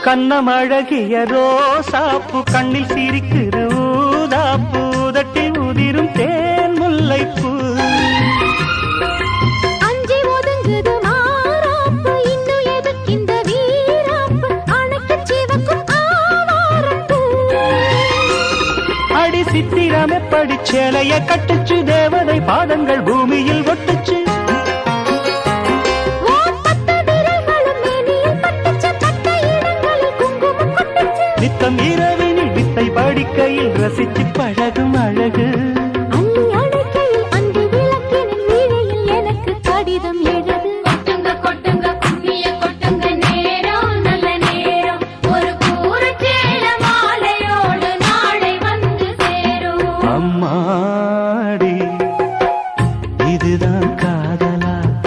கண்ணமழகிய ரோசாப்பு கண்ணில் சிரிக்கிற ஊதாப்பு உதட்டில் உதிரும் தேன் முல்லைப்பூ அஞ்சி ஒதுங்குது மாறாப்பு இன்னும் எதுக்கு இந்த வீராப்பு அணைக்கு சிவக்கும் ஆவாரப்பூ அடி சித்திரமே படிச்சேலைய கட்டுச்சு தேவதை பாதங்கள் பூமியில் ஒட்டுச்சு நித்தம் இரவினில் வித்தை படிக்கையில் ரசிச்சு பழ